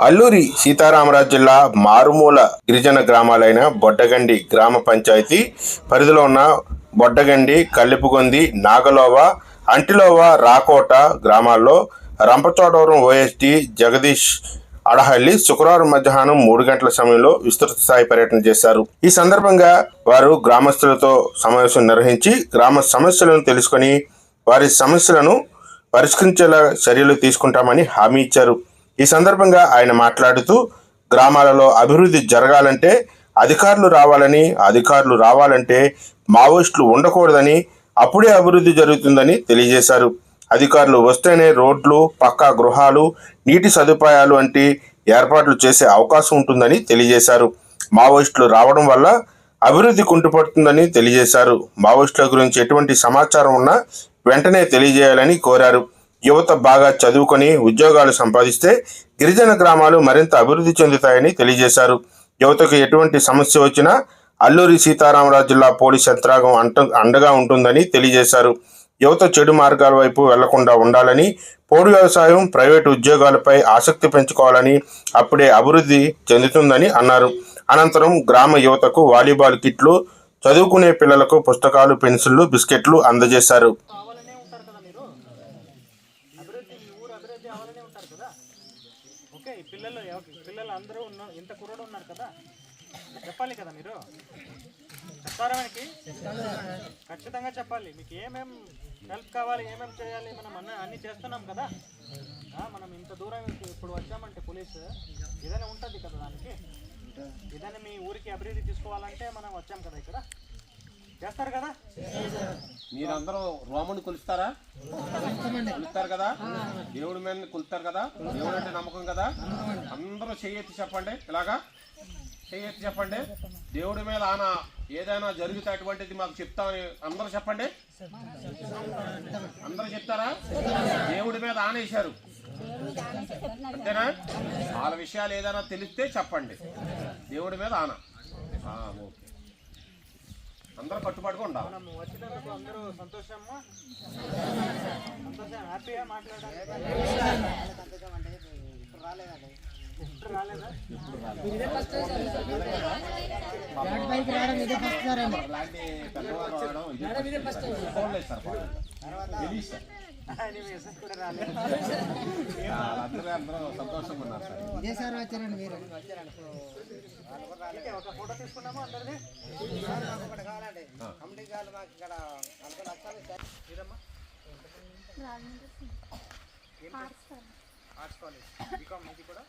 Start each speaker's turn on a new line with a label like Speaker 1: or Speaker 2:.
Speaker 1: అల్లూరి సీతారామరాజు జిల్లా మారుమూల గిరిజన గ్రామాలైన బొడ్డగండి గ్రామ పంచాయతీ పరిధిలో ఉన్న బొడ్డగండి, కల్లిపుగొంది, నాగలోవ, అంటిలోవ, రాకోట గ్రామాల్లో రంపచోడవరం ఓఎస్డీ జగదీష్ అడహల్లి శుక్రవారం మధ్యాహ్నం 3 గంటల సమయంలో విస్తృత స్థాయి పర్యటన చేశారు. ఈ సందర్భంగా వారు గ్రామస్తులతో సమావేశం నిర్వహించి గ్రామ సమస్యలను తెలుసుకొని వారి సమస్యలను పరిష్కరించేలా చర్యలు తీసుకుంటామని హామీ ఇచ్చారు. ఈ సందర్భంగా ఆయన మాట్లాడుతూ గ్రామాలలో అభివృద్ధి జరగాలంటే అధికారులు రావాలంటే మావోయిస్టులు ఉండకూడదని, అప్పుడే అభివృద్ధి జరుగుతుందని తెలియజేశారు. అధికారులు వస్తేనే రోడ్లు, పక్కా గృహాలు, నీటి సదుపాయాలు వంటి ఏర్పాట్లు చేసే అవకాశం ఉంటుందని తెలియజేశారు. మావోయిస్టులు రావడం వల్ల అభివృద్ధి కుంటుపడుతుందని తెలియజేశారు. మావోయిస్టుల గురించి ఎటువంటి సమాచారం ఉన్నా వెంటనే తెలియజేయాలని కోరారు. యువత బాగా చదువుకొని ఉద్యోగాలు సంపాదిస్తే గిరిజన గ్రామాలు మరింత అభివృద్ధి చెందుతాయని తెలియజేశారు. యువతకు ఎటువంటి సమస్య వచ్చినా అల్లూరి సీతారామరాజు జిల్లా పోలీస్ యంత్రాంగం అండగా ఉంటుందని తెలియజేశారు. యువత చెడు మార్గాల వైపు వెళ్లకుండా ఉండాలని, పోడు వ్యవసాయం, ప్రైవేటు ఉద్యోగాలపై ఆసక్తి పెంచుకోవాలని, అప్పుడే అభివృద్ధి చెందుతుందని అన్నారు. అనంతరం గ్రామ యువతకు వాలీబాల్ కిట్లు, చదువుకునే పిల్లలకు పుస్తకాలు, పెన్సిళ్లు, బిస్కెట్లు అందజేశారు.
Speaker 2: ఓకే, ఈ పిల్లలు అందరూ ఇంత కుర్రోడు ఉన్నారు కదా, చెప్పాలి కదా మీరు. చెప్తారా మనకి? ఖచ్చితంగా చెప్పాలి. మీకు ఏమేం హెల్ప్ కావాలి, ఏమేం చేయాలి, మనం అన్నీ చేస్తున్నాం కదా. మనం ఇంత దూరం ఇప్పుడు వచ్చామంటే పోలీసు ఏదైనా ఉంటుంది కదా, దానికి ఏదైనా మీ ఊరికి అభివృద్ధి తీసుకోవాలంటే మనం వచ్చాం కదా, ఇక్కడ చేస్తారు కదా.
Speaker 3: మీరందరూ రోమని కొలుస్తారా? కొలుస్తారు కదా, దేవుడి మీద కొలుస్తారు కదా, దేవుడు అంటే నమ్మకం కదా. అందరూ చెయ్యెత్తి చెప్పండి, ఇలాగా చెయ్యెత్తి చెప్పండి. దేవుడి మీద ఆన ఏదైనా జరిగితే అటువంటిది మాకు చెప్తామని అందరూ చెప్పండి. అందరూ చెప్తారా? దేవుడి మీద ఆనేశారు అంతేనా? వాళ్ళ విషయాలు ఏదైనా తెలిస్తే చెప్పండి. దేవుడి మీద ఆన. ఓకే, అందరూ కట్టుబాటుగా ఉండాలి.
Speaker 2: మనం వచ్చినందుకు అందరూ సంతోషం, హ్యాపీగా మాట్లాడాలి. ఇప్పుడు రాలేదా?
Speaker 3: అలాంటి పెద్దవారు రావడం ఇదే ఫస్ట్ సార్.
Speaker 2: కూడా రాలేదు.
Speaker 3: అందరూ సంతోషంగా ఉన్నారు సార్.
Speaker 2: ఒక ఫోటో తీసుకున్నాము అందరిది. ఆర్ట్స్ కాలేజ్ బీకామ్ ఇది కూడా